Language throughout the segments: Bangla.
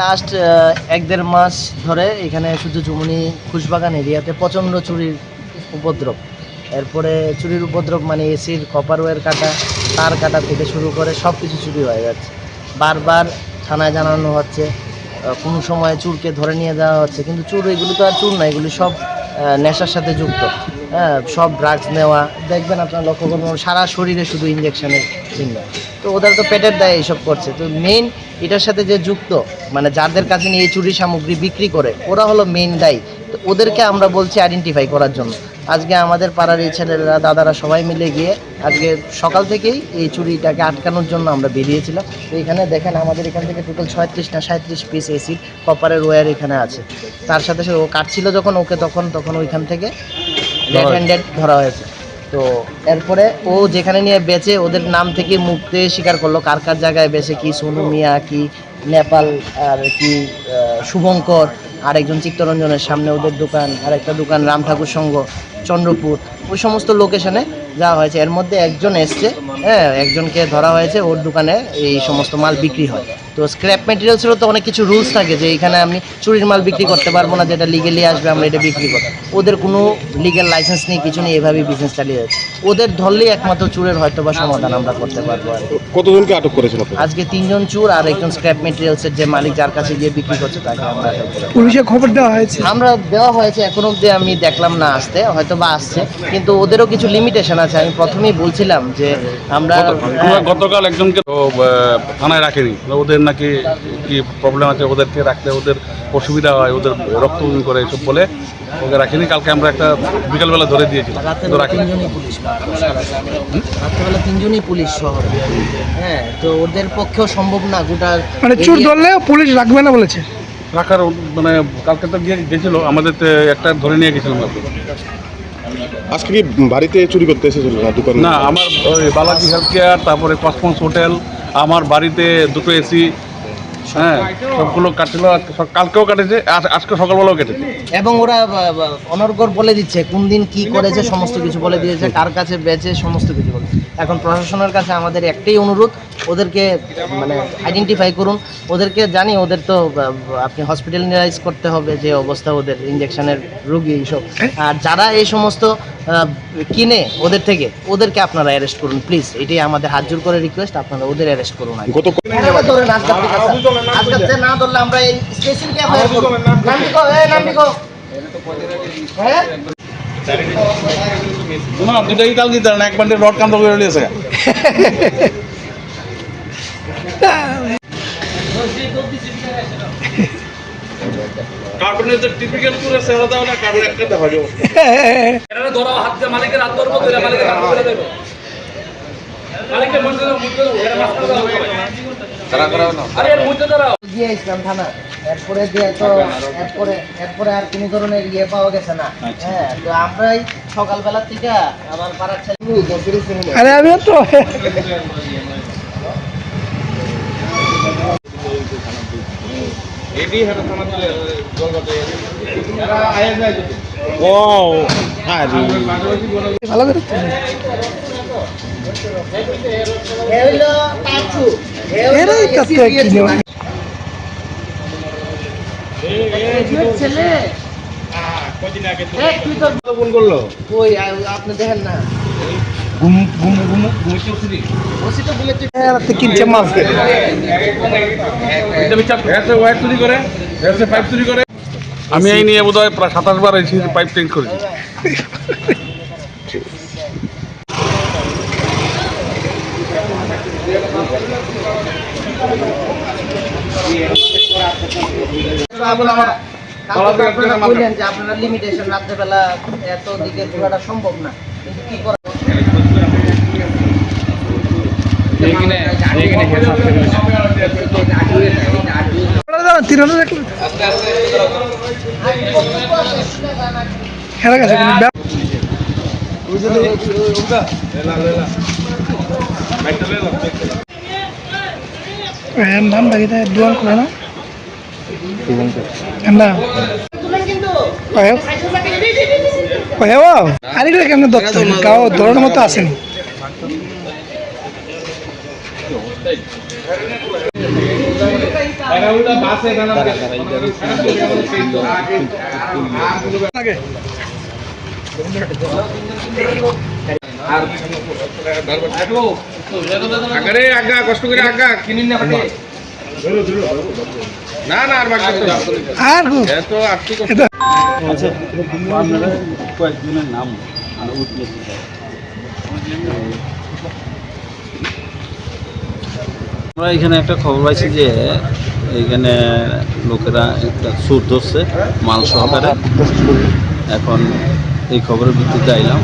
লাস্ট ১-১.৫ মাস ধরে এখানে শুধু যমুনি খুশবাগান এরিয়াতে প্রচণ্ড চুরির উপদ্রব। এরপরে চুরির উপদ্রব মানে এসির কপার ওয়্যার কাটা, তার কাটা থেকে শুরু করে সব কিছু চুরি হয়ে যাচ্ছে। বারবার থানায় জানানো হচ্ছে, কোনো সময় চোরকে ধরে নিয়ে যাওয়া হচ্ছে, কিন্তু চোর এগুলি তো আর চোর না, এগুলি সব নেশার সাথে যুক্ত। হ্যাঁ, সব ড্রাগস নেওয়া, দেখবেন আপনারা লক্ষ্য করবেন সারা শরীরে শুধু ইঞ্জেকশনের চিহ্ন। তো ওদের তো পেটের দায়ে এইসব করছে। তো মেইন এটার সাথে যে যুক্ত, মানে যাদের কাছে নিয়ে এই চুরি সামগ্রী বিক্রি করে, ওরা হলো মেইন দায়ী। তো ওদেরকে আমরা বলছি আইডেন্টিফাই করার জন্য। আজকে আমাদের পাড়ার এই ছেলেরা, দাদারা সবাই মিলে গিয়ে আজকে সকাল থেকেই এই চুরিটাকে আটকানোর জন্য আমরা বেরিয়েছিলাম। তো এখানে দেখেন আমাদের এখান থেকে টোটাল 36 না 37 পিস এসি কপারের ওয়্যার এখানে আছে। তার সাথে ও কাটছিল যখন ওকে তখন ওইখান থেকে রেড হ্যান্ডেড ধরা হয়েছে। তো এরপরে ও যেখানে নিয়ে বেচে ওদের নাম থেকে মুক্তি স্বীকার করলো কার কার জায়গায় বেচে, কি সোনু মিয়া, কি নেপাল, আর কি শুভঙ্কর, আরেকজন চিত্তরঞ্জনের সামনে ওদের দোকান, আরেকটা দোকান রাম ঠাকুর সংঘ চন্দ্রপুর, ওই সমস্ত লোকেশনে যাওয়া হয়েছে। এর মধ্যে একজন এসছে, হ্যাঁ, একজনকে ধরা হয়েছে, ওর দোকানে এই সমস্ত মাল বিক্রি হয়। তো স্ক্র্যাপ মেটেরিয়ালসেরও তো অনেক কিছু রুলস থাকে যে এখানে আমি চুরির মাল বিক্রি করতে পারবো না, যেটা লিগেলি আসবে আমরা এটা বিক্রি করব। ওদের কোনো লিগ্যাল লাইসেন্স নেই, কিছু নেই, এভাবেই বিজনেস চালিয়ে যাচ্ছে। ওদের ধরলেই একমাত্র চুরের হয়তো বা সমাধান আমরা করতে পারবো। আর কতজনকে আটক করেছেন আজকে 3 জন চোর আর একজন স্ক্র্যাপ মেটেরিয়ালসের যে মালিক, যার কাছে গিয়ে বিক্রি করছে, তাকে আমরা আটক করেছি। পুলিশে খবর দেওয়া হয়েছে? আমরা দেওয়া হয়েছে, এখনো অবধি আমি দেখলাম না আসতে, হয়তো বা আসছে, কিন্তু ওদেরও কিছু লিমিটেশন আছে। আমি প্রথমেই বলছিলাম যে আমরা গতকাল একজনকে তো থানায় রাখেনি, ওদের নাকি কি প্রবলেম আছে, ওদেরকে রাখলে ওদের অসুবিধা হয়, ওদের রক্ত বমি করে এসব বলে ওকে রাখিনি। কালকে আমরা একটা বিকালবেলা ধরে দিয়েছিলাম, তো রাখিনি। রাত্রেবেলা 3 জনই পুলিশ শহরে, হ্যাঁ, তো ওদের পক্ষেও সম্ভব না গোটা মানে চোর ধরলেও পুলিশ রাখবে না বলেছে। রাখার মানে কালকে তো গেছিল, আমাদের একটা ধরে নিয়ে গেছিলাম। আজকে কি বাড়িতে চুরি করতে এসেছিল না দোকানে? না, আমার ওই বালাজি হেলথ কেয়ার, তারপরে কসমস হোটেল, আমার বাড়িতে 2টো এসি, হ্যাঁ, সবগুলো কাটছিল। কালকেও কাটেছে, আজকে সকালবেলাও কেটেছে। এবং ওরা অনর্গল বলে দিচ্ছে কোন দিন কি করেছে, সমস্ত কিছু বলে দিয়েছে, কার কাছে বেচে, সমস্ত কিছু বলে। এখন প্রশাসনের কাছে আমাদের একটাই অনুরোধ, ওদেরকে মানে আইডেন্টিফাই করুন। ওদেরকে জানি ওদের তো আপনি হসপিটালাইজ করতে হবে, যে অবস্থা ওদের, ইঞ্জেকশনের রুগী এইসব। আর যারা এই সমস্ত কিনে ওদের থেকে, ওদেরকে আপনারা অ্যারেস্ট করুন প্লিজ, এটাই আমাদের হাত জোর করে রিকোয়েস্ট, আপনারা ওদের অ্যারেস্ট করুন। না ধরলে আমরা এই স্টেশনকে অ্যাভয়েড করব। হ্যাঁ, না, দুটাই কাল দিতে না, এক বান্ডেল রড কান্ত করে নিয়েছে। কার্টুনের যে টিপিক্যাল পুরো সেরা দাও না, কার্টুন একটা দেখা যাবে। এরা ধরো হাত দিয়ে মালিকের হাত ধরবো, ধরে মালিকের হাত ধরে দেব। মালিকের মধ্যে এরা মাস্টার দাও। তারা করাও না। আরে এর মধ্যে দাঁড়াও। দিয়ে ইসলাম থানা, এরপরে দিয়ে তো এরপরে আর কোনো ধরনের ইয়ে পাওয়া গেছে না। হ্যাঁ, তো আমরাই সকালবেলা থেকে আমার পাড়ার ছেলে। আরে আমিও তো এডি হেটা থানা চলে জলগাতে। ও আরে ভালো করে এরাই কাছে কি নেওয়া ছেলে তুই তো ফোন করলো। ওই আপনি দেখেন না, ওসি তো বলে তুই কিনছে মাছ। ওয়্যার চুরি করে, পাইপ চুরি করে। আমি এই নিয়ে বোধ হয় প্রায় 27 বার এসে পাইপ চেঞ্জ করেছি। বললেন যে আপনারা লিমিটেশন, রাত্রেবেলা এত দিকে ঘোরাটা সম্ভব না, কিন্তু কি করা খেলা গেছে নাম বাকি দোয়ান করে না আরেকটা কেমন ধরতে গাও ধরানোর মতো আসেনি। আর এটা কয়েকজনের নাম আমরা এখানে একটা খবর পাইছি যে এখানে লোকেরা একটা চোর ধরছে মাল সহকারে। এখন এই খবরের ভিত্তিতে আইলাম,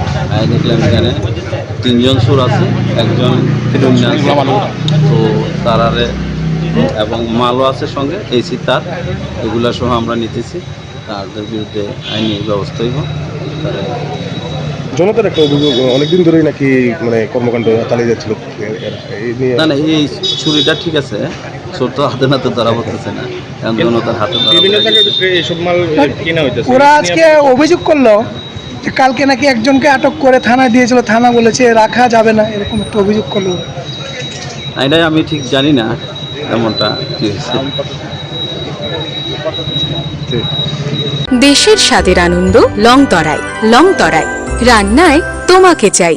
দেখলাম এখানে 3 জন চোর আছে, একজন তো তারারে এবং মালও আছে সঙ্গে, এসি তার এগুলা সহ আমরা নিতেছি। তাদের বিরুদ্ধে আইনি ব্যবস্থা হইব। জনতার একটা অভিযোগ অনেকদিন ধরেই নাকি মানে কর্মকাণ্ড চালিয়ে যাচ্ছিল এই নিয়ে। না না, এই চুরিটা ঠিক আছে, চোর তো হাতে নাতে ধরা পড়তেছে না, কারণ জনতার হাতে ধরা পড়ে। এইসব মাল কেনা হইতেছে। ওরা আজকে অভিযোগ করলো যে কালকে নাকি একজনকে আটক করে থানায় দিয়েছিল, থানা বলেছে রাখা যাবে না, এরকম একটা অভিযোগ করলো। না, এটাই আমি ঠিক জানি না এমনটা কি হয়েছে। দেশের স্বাদের আনন্দ লংতরায়। লংতরায় রান্নায় তোমাকে চাই।